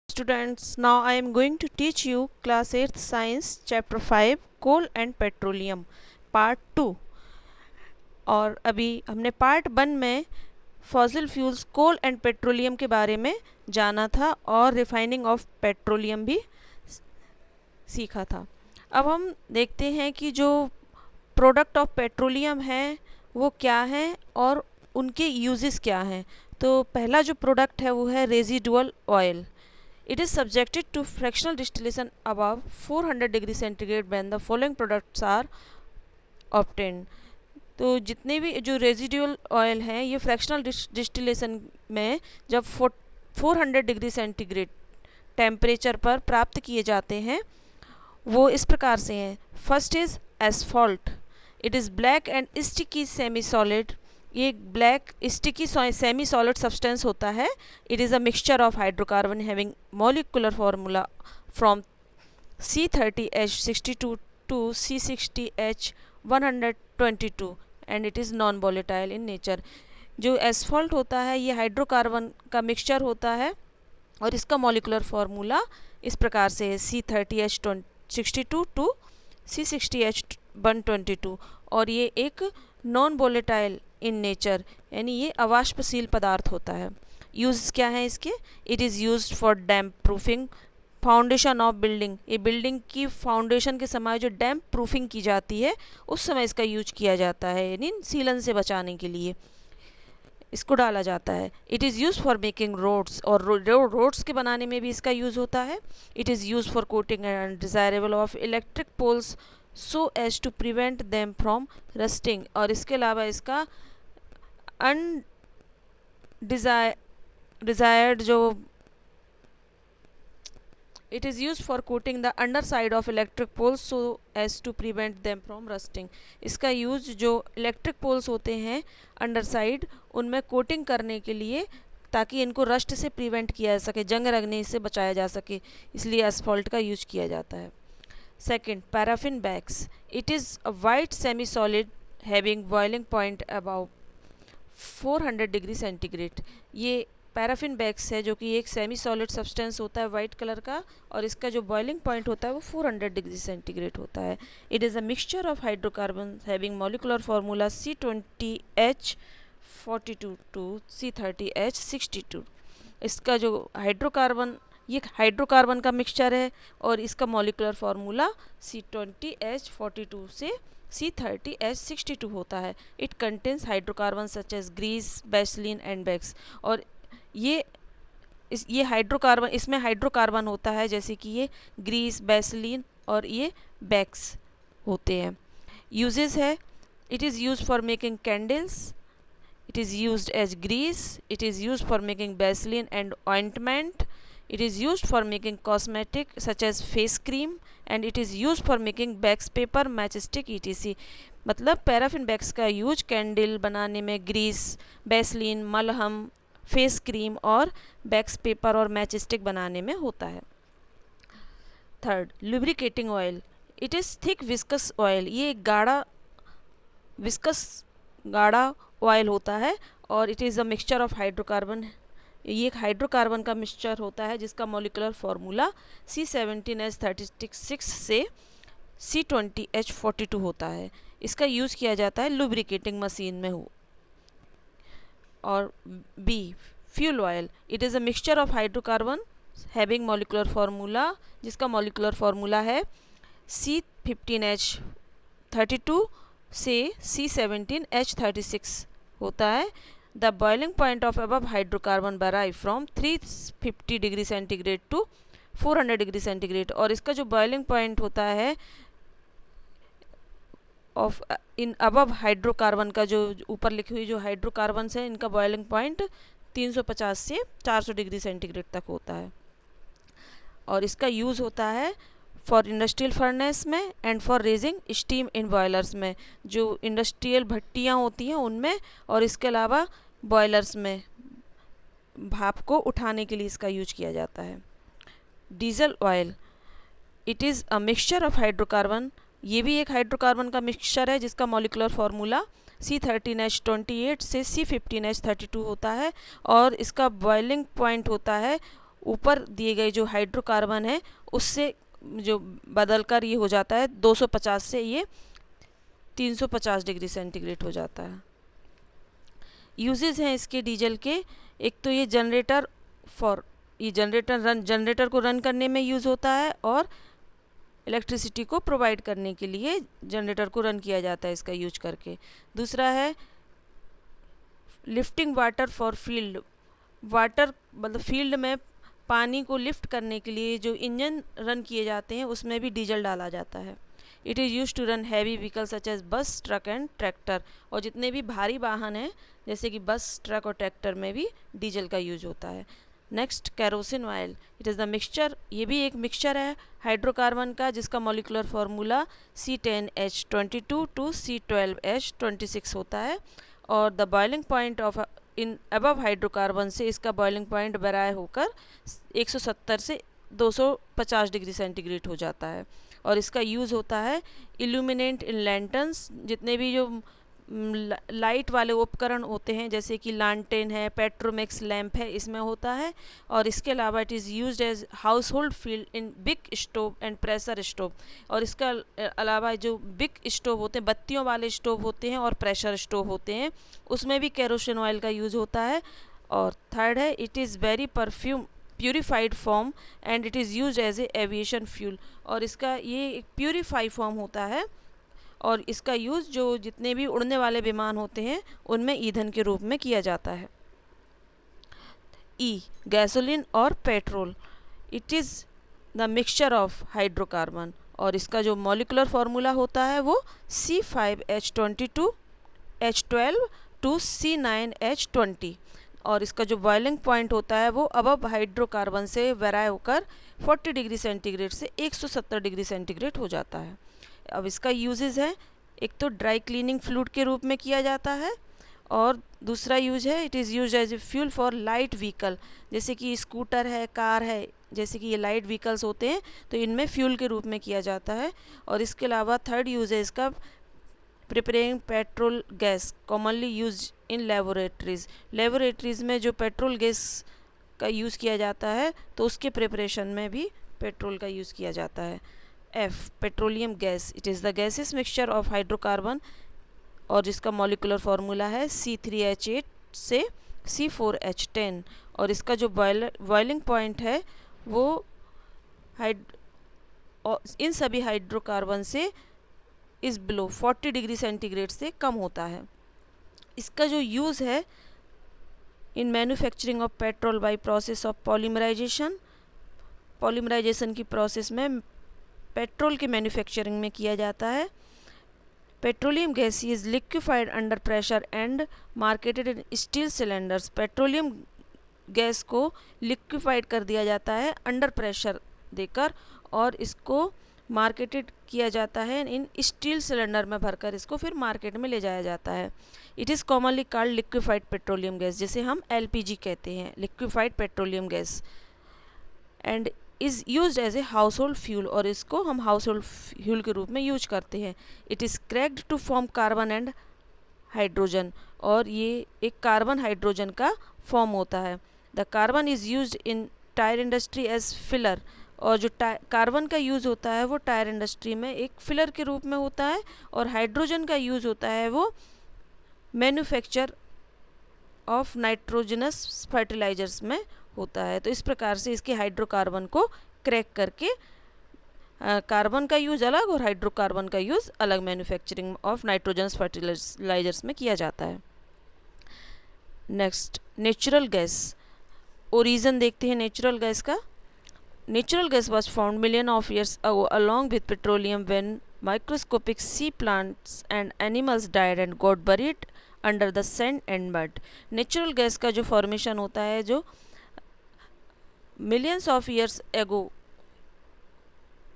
Students, now I am going to teach you class 8th science chapter 5 coal and petroleum part 2। और अभी हमने part 1 में fossil fuels coal and petroleum के बारे में जाना था और रिफाइनिंग ऑफ पेट्रोलियम भी सीखा था। अब हम देखते हैं कि जो प्रोडक्ट ऑफ पेट्रोलियम है वो क्या है और उनके यूजेस क्या हैं। तो पहला जो प्रोडक्ट है वो है residual oil. It is subjected to fractional distillation above 400 degree centigrade when the following products are obtained। तो जितने भी जो रेजिडुअल ऑयल हैं ये फ्रैक्शनल डिस्टिलेशन में जब 400 डिग्री सेंटीग्रेड टेम्परेचर पर प्राप्त किए जाते हैं वो इस प्रकार से हैं। First is asphalt. It is black and sticky semi solid. ये black sticky semi solid substance होता है। It is a mixture of hydrocarbon having molecular formula from C30H62 to C60H122 and it is non volatile in nature. जो asphalt होता है ये hydrocarbon का mixture होता है और इसका मॉलिक्यूलर फार्मूला इस प्रकार से है C30H62 to C60H122 और ये एक नॉन वॉलेटाइल इन नेचर यानी ये अवाष्पशील पदार्थ होता है। यूज क्या है इसके? It is used for damp proofing foundation of building. ये बिल्डिंग की फाउंडेशन के समय जो डैम्प प्रूफिंग की जाती है उस समय इसका यूज किया जाता है यानी सीलन से बचाने के लिए इसको डाला जाता है। It is use for making roads और रोड्स के बनाने में भी इसका यूज़ होता है। It is use for coating and desirable of electric poles so as to prevent them from rusting और इसके अलावा इसका डिजायर्ड जो it is use for coating the underside of electric poles so as to prevent them from rusting. इसका use जो electric poles होते हैं under side उनमें कोटिंग करने के लिए ताकि इनको रस्ट से प्रिवेंट किया जा सके, जंग लगने से बचाया जा सके, इसलिए एसफॉल्ट का यूज किया जाता है। Second, paraffin bags. It is a white semi solid having boiling point about 400 degree centigrade. ये पैराफिन बैग्स है जो कि एक सेमी सॉलिड सब्सटेंस होता है वाइट कलर का और इसका जो बॉइलिंग पॉइंट होता है वो 400 डिग्री सेंटीग्रेड होता है। It is a mixture of hydrocarbon having molecular formula C20H42 to C30H62। इसका जो हाइड्रोकार्बन ये हाइड्रोकार्बन का मिक्सचर है और इसका मॉलिक्यूलर फार्मूला C20H42 से C30H62 होता है। It contains hydrocarbon such as grease, vaseline and wax. और ये हाइड्रोकार्बन इसमें हाइड्रोकार्बन होता है जैसे कि ये ग्रीस, वैसलीन और ये वैक्स होते हैं। यूजेस है, it is use for making candles, it is used as grease, it is used for making vaseline and ointment, it is used for making cosmetic such as face cream and it is used for making wax paper, matchstick etc। मतलब paraffin bags का use candle बनाने में, Greece, Vaseline, मलहम, face cream और wax paper और matchstick बनाने में होता है। Third, lubricating oil. It is thick viscous oil. ये एक गाढ़ा ऑयल होता है और it is a mixture of hydrocarbon. ये एक हाइड्रोकार्बन का मिक्सचर होता है जिसका मॉलिक्यूलर फार्मूला C17H36 से C20H42 होता है। इसका यूज़ किया जाता है लुब्रिकेटिंग मशीन में हो। और B, fuel oil. It is a mixture of hydrocarbon having molecular formula जिसका मॉलिक्यूलर फार्मूला है C15H32 से C17H36 होता है। The boiling point of above hydrocarbon vary from 350 degree centigrade to 400 degree centigrade और इसका जो बॉइलिंग पॉइंट होता है ऑफ इन अबव हाइड्रोकार्बन का जो ऊपर लिखी हुई जो हाइड्रोकार्बन है इनका बॉइलिंग पॉइंट 350 से 400 डिग्री सेंटीग्रेड तक होता है और इसका यूज़ होता है फॉर इंडस्ट्रियल फर्नेस में and for raising steam in boilers में, जो इंडस्ट्रियल भट्टियाँ होती हैं उनमें और इसके अलावा बॉयलर्स में भाप को उठाने के लिए इसका यूज किया जाता है। Diesel oil. It is a mixture of hydrocarbon. ये भी एक हाइड्रोकार्बन का मिक्सचर है जिसका मॉलिक्यूलर फार्मूला C13H28 से C15H32 होता है और इसका बॉइलिंग पॉइंट होता है ऊपर दिए गए जो हाइड्रोकार्बन है उससे जो बदलकर ये हो जाता है 250 से ये 350 डिग्री सेंटीग्रेड हो जाता है। यूजेस हैं इसके डीजल के, एक तो ये जनरेटर ये जनरेटर को रन करने में यूज़ होता है और इलेक्ट्रिसिटी को प्रोवाइड करने के लिए जनरेटर को रन किया जाता है इसका यूज करके। दूसरा है lifting water for field, water मतलब फील्ड में पानी को लिफ्ट करने के लिए जो इंजन रन किए जाते हैं उसमें भी डीजल डाला जाता है। It is use to run heavy vehicle such as bus, truck and tractor, और जितने भी भारी वाहन हैं जैसे कि बस, ट्रक और ट्रैक्टर में भी डीजल का यूज होता है। Next kerosene oil, it is the mixture, ये भी एक मिक्सचर है हाइड्रोकार्बन का जिसका molecular formula C10H22 to C12H26 होता है, और the boiling point of in above hydrocarbon से इसका बॉइलिंग पॉइंट बराए होकर 170 से 250 डिग्री सेंटीग्रेड हो जाता है। और इसका यूज़ होता है इल्यूमिनेंट इन लैंटर्न्स, जितने भी जो लाइट वाले उपकरण होते हैं जैसे कि लालटेन है, पेट्रोमैक्स लैंप है, इसमें होता है। और इसके अलावा it is used as household field in big stove and pressure stove, और इसका अलावा जो बिग स्टोव होते हैं, बत्तियों वाले स्टोव होते हैं और प्रेशर स्टोव होते हैं, उसमें भी केरोसिन ऑयल का यूज़ होता है। और थर्ड है it is very purified form and it is use as a aviation fuel, और इसका ये एक प्यूरिफाई फॉर्म होता है और इसका यूज़ जो जितने भी उड़ने वाले विमान होते हैं उनमें ईंधन के रूप में किया जाता है। ई गैसोलीन और petrol, it is the mixture of hydrocarbon, और इसका जो मॉलिक्यूलर फार्मूला होता है वो C5H22 H12 टू C9H20, और इसका जो बॉइलिंग पॉइंट होता है वो अबव हाइड्रोकार्बन से वेराई होकर 40 डिग्री सेंटीग्रेड से 170 डिग्री सेंटीग्रेड हो जाता है। अब इसका यूजेस है, एक तो ड्राई क्लीनिंग फ्लूइड के रूप में किया जाता है, और दूसरा यूज है it is use as a fuel for light vehicle, जैसे कि स्कूटर है, कार है, जैसे कि ये लाइट व्हीकल्स होते हैं तो इनमें फ्यूल के रूप में किया जाता है। और इसके अलावा थर्ड यूज है इसका preparing petrol gas commonly use in laboratories में जो पेट्रोल गैस का यूज़ किया जाता है तो उसके प्रिपरेशन में भी पेट्रोल का यूज़ किया जाता है। F petroleum gas, it is the gases mixture of hydrocarbon, और जिसका मॉलिक्यूलर फार्मूला है C3H8 से C4H10, और इसका जो बॉइलिंग पॉइंट है वो इन सभी हाइड्रोकार्बन से इस बिलो 40 डिग्री सेंटीग्रेड से कम होता है। इसका जो यूज़ है in manufacturing of petrol by process of polymerisation की प्रोसेस में पेट्रोल की मैन्युफैक्चरिंग में किया जाता है। Petroleum gas is liquefied under pressure and marketed in steel cylinders, petroleum gas को लिक्विफाइड कर दिया जाता है अंडर प्रेशर देकर, और इसको मार्केटेड किया जाता है इन स्टील सिलेंडर में भरकर, इसको फिर मार्केट में ले जाया जाता है। It is commonly called liquefied petroleum gas, जिसे हम LPG कहते हैं, liquefied petroleum gas, and is use as a household fuel, और इसको हम हाउस होल्ड फ्यूल के रूप में यूज करते हैं। It is cracked to form carbon and hydrogen, और ये एक कार्बन हाइड्रोजन का फॉर्म होता है। The carbon is use in tyre industry as filler, और जो कार्बन का यूज़ होता है वो टायर इंडस्ट्री में एक फिलर के रूप में होता है, और हाइड्रोजन का यूज़ होता है वो मैन्युफैक्चर ऑफ नाइट्रोजनस फर्टिलाइजर्स में होता है। तो इस प्रकार से इसके हाइड्रोकार्बन को क्रैक करके कार्बन का यूज़ अलग और हाइड्रोकार्बन का यूज़ अलग मैन्युफैक्चरिंग ऑफ नाइट्रोजनस फर्टिलाइजर्स में किया जाता है। नेक्स्ट नेचुरल गैस, ओरिजिन देखते हैं नेचुरल गैस का। Natural gas was found millions of years ago along with petroleum when microscopic sea plants and animals died and got buried under the sand and mud. Natural gas का जो formation होता है जो millions of years ago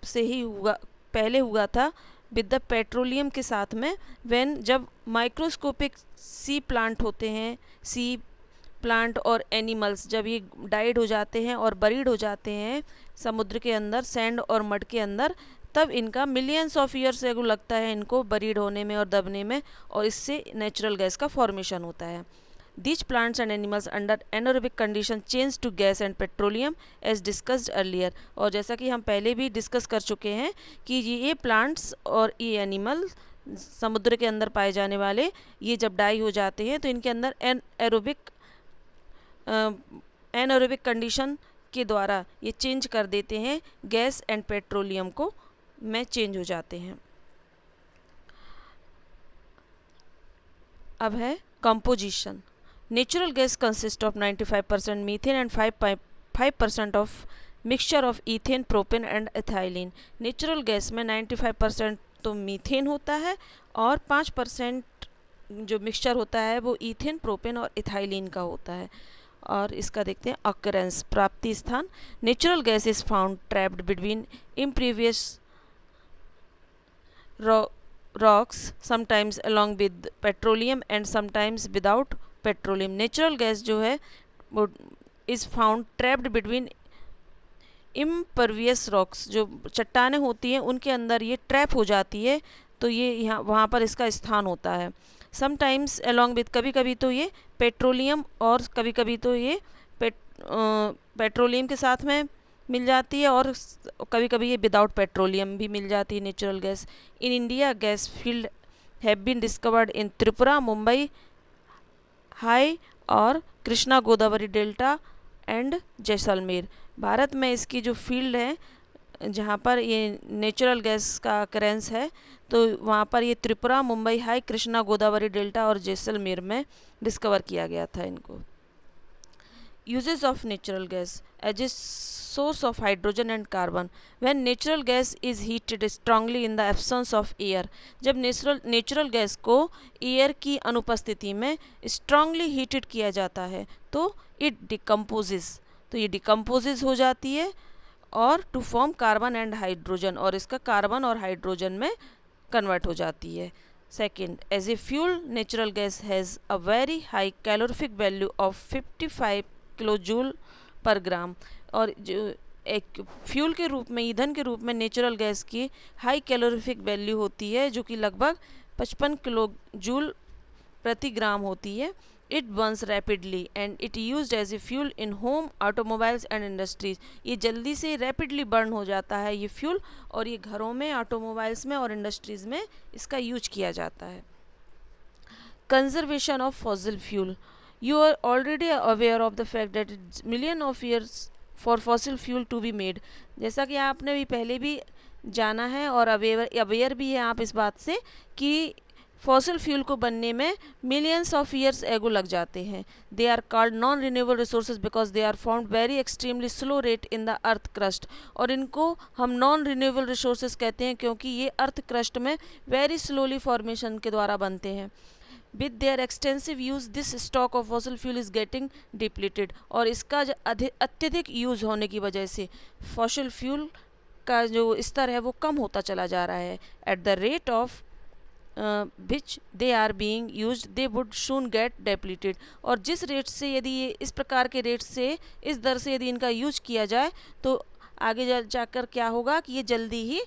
से ही पहले हुआ था with the petroleum के साथ में, when जब माइक्रोस्कोपिक सी प्लांट होते हैं, सी प्लांट और एनिमल्स जब ये डाइड हो जाते हैं और बरीड हो जाते हैं समुद्र के अंदर सैंड और मड के अंदर, तब इनका मिलियंस ऑफ ईयर्स से लगता है इनको बरीड होने में और दबने में, और इससे नेचुरल गैस का फॉर्मेशन होता है। These plants and animals under anaerobic condition change to gas and petroleum as discussed earlier. और जैसा कि हम पहले भी डिस्कस कर चुके हैं कि ये प्लांट्स और ये एनिमल समुद्र के अंदर पाए जाने वाले ये जब डाई हो जाते हैं तो इनके अंदर एनएरोबिक कंडीशन के द्वारा ये चेंज कर देते हैं, गैस एंड पेट्रोलियम को में चेंज हो जाते हैं। अब है composition. Natural gas consist of 95% methane and 5% of mixture of ethane, propane and ethylene. Natural gas में 95% तो मीथेन होता है और 5% जो मिक्सचर होता है वो इथेन, प्रोपेन और इथाइलिन का होता है। और इसका देखते हैं अकरेंस, प्राप्ति स्थान। Natural gas is found trapped between impervious rocks, sometimes along with petroleum and sometimes without petroleum. Natural gas जो है वो is found trapped between impervious rocks, जो चट्टानें होती हैं उनके अंदर ये ट्रैप हो जाती है, तो ये यहाँ वहाँ पर इसका स्थान होता है। समटाइम्स along with, कभी कभी तो ये पेट्रोलियम और कभी कभी तो ये पेट्रोलियम के साथ में मिल जाती है और कभी कभी ये विदाउट पेट्रोलियम भी मिल जाती है natural gas. In India gas field have been discovered in Tripura, Mumbai high और कृष्णा गोदावरी डेल्टा एंड जैसलमेर। भारत में इसकी जो फील्ड है जहाँ पर ये नेचुरल गैस का अकरेंस है तो वहाँ पर ये त्रिपुरा, मुंबई हाई, कृष्णा गोदावरी डेल्टा और जैसलमेर में डिस्कवर किया गया था इनको। Uses of natural gas as a source of hydrogen and carbon. When natural gas is heated strongly in the absence of air, जब नेचुरल गैस को एयर की अनुपस्थिति में स्ट्रांगली हीटेड किया जाता है तो इट डिकम्पोजेज, तो ये डिकम्पोजेज हो जाती है और to form carbon and hydrogen, और इसका कार्बन और हाइड्रोजन में कन्वर्ट हो जाती है। Second, as a fuel, natural gas has a very high calorific value of 55 kilo joule पर ग्राम। और जो एक फ्यूल के रूप में, ईंधन के रूप में नेचुरल गैस की हाई कैलोरीफिक वैल्यू होती है जो कि लगभग 55 किलो जूल प्रति ग्राम होती है। It burns rapidly and it used as a fuel in home, automobiles and industries. ये जल्दी से रैपिडली बर्न हो जाता है ये फ्यूल, और ये घरों में, ऑटोमोबाइल्स में और इंडस्ट्रीज में इसका यूज किया जाता है। Conservation of fossil fuel. You are already aware of the fact that it's million of years for fossil fuel to be made. जैसा कि आपने भी पहले भी जाना है और अवेयर भी है आप इस बात से कि फॉसिल फ्यूल को बनने में मिलियंस ऑफ ईयर्स एगो लग जाते हैं। They are called non renewable resources because they are found very extremely slow rate in the earth crust. और इनको हम नॉन रिन्यूएबल रिसोर्सेज कहते हैं क्योंकि ये अर्थ क्रस्ट में वेरी स्लोली फॉर्मेशन के द्वारा बनते हैं। With their extensive use, this stock of fossil fuel is getting depleted. और इसका अत्यधिक यूज होने की वजह से फॉसिल फ्यूल का जो स्तर है वो कम होता चला जा रहा है। At the rate of which they are being used, they would soon get depleted. और जिस रेट से, यदि ये इस प्रकार के रेट से, इस दर से यदि इनका यूज किया जाए तो आगे जाकर क्या होगा कि ये जल्दी ही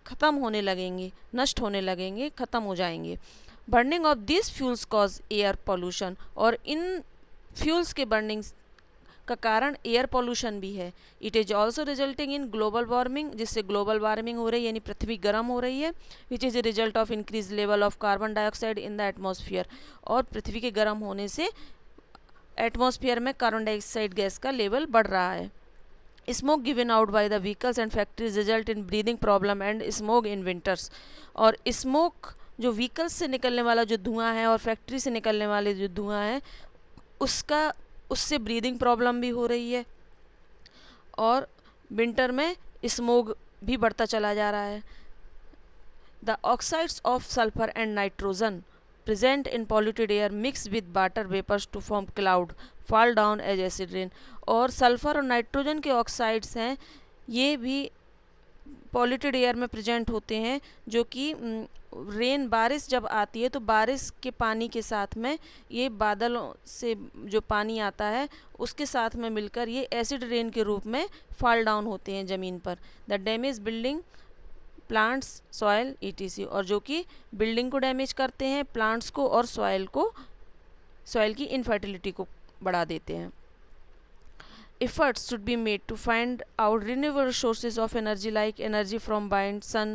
ख़त्म होने लगेंगे, नष्ट होने लगेंगे, ख़त्म हो जाएंगे। Burning of this fuels cause air pollution. और इन फ्यूल्स के बर्निंग का कारण एयर पॉल्यूशन भी है। It is also resulting in global warming, जिससे ग्लोबल वार्मिंग हो रही है यानी पृथ्वी गर्म हो रही है। Which is a result of increase level of carbon dioxide in the atmosphere. और पृथ्वी के गर्म होने से एटमॉस्फेयर में कार्बन डाइऑक्साइड गैस का लेवल बढ़ रहा है। Smoke given out by the vehicles and factories result in breathing problem and smoke in winters. और स्मोक जो व्हीकल्स से निकलने वाला जो धुआं है और फैक्ट्री से निकलने वाले जो धुआं है उससे ब्रीदिंग प्रॉब्लम भी हो रही है, और विंटर में स्मोक भी बढ़ता चला जा रहा है। The oxides of sulphur and nitrogen present in polluted air mix with water vapours to form cloud fall down as acid rain. और सल्फर और नाइट्रोजन के ऑक्साइड्स हैं, ये भी पॉल्यूटेड एयर में प्रेजेंट होते हैं, जो कि रेन, बारिश जब आती है तो बारिश के पानी के साथ में ये बादलों से जो पानी आता है उसके साथ में मिलकर ये एसिड रेन के रूप में फॉल डाउन होते हैं ज़मीन पर। The damage building, plants, soil ETC। और जो कि बिल्डिंग को डैमेज करते हैं, प्लांट्स को और सॉयल को सॉइल की इनफर्टिलिटी को बढ़ा देते हैं। Efforts should be made to find out renewable sources of energy like energy from wind, sun,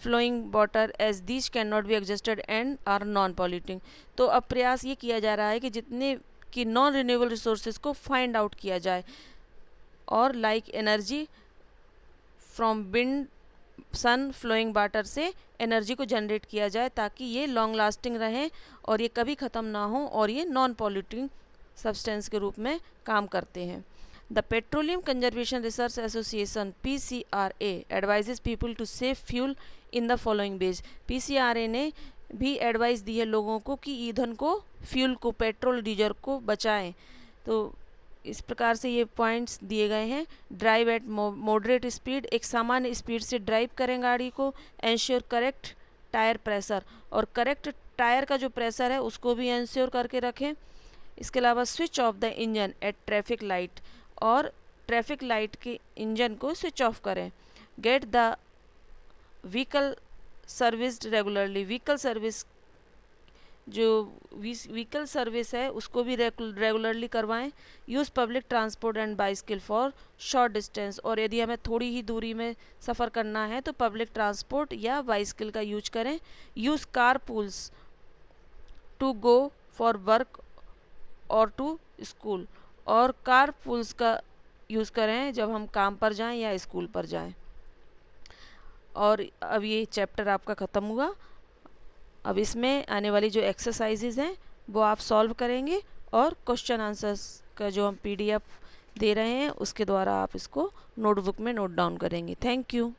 flowing water as these cannot be exhausted and are non polluting। तो अब प्रयास ये किया जा रहा है कि जितने कि नॉन रिन्यूएबल रिसोर्सेज को फाइंड आउट किया जाए और like energy from wind, sun, flowing water से एनर्जी को जनरेट किया जाए ताकि ये लॉन्ग लास्टिंग रहें और ये कभी ख़त्म ना हो और ये नॉन पॉल्यूटिंग सब्सटेंस के रूप में काम करते हैं। The petroleum conservation research association PCRA advises people to save fuel in the following ways. PCRA ने भी एडवाइस दी है लोगों को कि ईंधन को, फ्यूल को, पेट्रोल डीजल को बचाएं। तो इस प्रकार से ये पॉइंट्स दिए गए हैं। ड्राइव एट मॉडरेट स्पीड, एक सामान्य स्पीड से ड्राइव करें गाड़ी को। एंश्योर करेक्ट टायर प्रेशर, और करेक्ट टायर का जो प्रेशर है उसको भी एंश्योर करके रखें। इसके अलावा switch off the engine at traffic light, और ट्रैफिक लाइट के इंजन को स्विच ऑफ करें। Get the vehicle serviced regularly, vehicle service जो व्हीकल सर्विस है उसको भी रेगुलरली करवाएं। Use public transport and bicycle for short distance, और यदि हमें थोड़ी ही दूरी में सफ़र करना है तो पब्लिक ट्रांसपोर्ट या बाइसिकल का यूज करें। Use car pools to go for work और टू स्कूल, और कार पूल्स का यूज़ करें जब हम काम पर जाएं या स्कूल पर जाएं। और अब ये चैप्टर आपका ख़त्म हुआ। अब इसमें आने वाली जो एक्सरसाइजेज हैं वो आप सॉल्व करेंगे और क्वेश्चन आंसर्स का जो हम PDF दे रहे हैं उसके द्वारा आप इसको नोटबुक में नोट डाउन करेंगे। Thank you.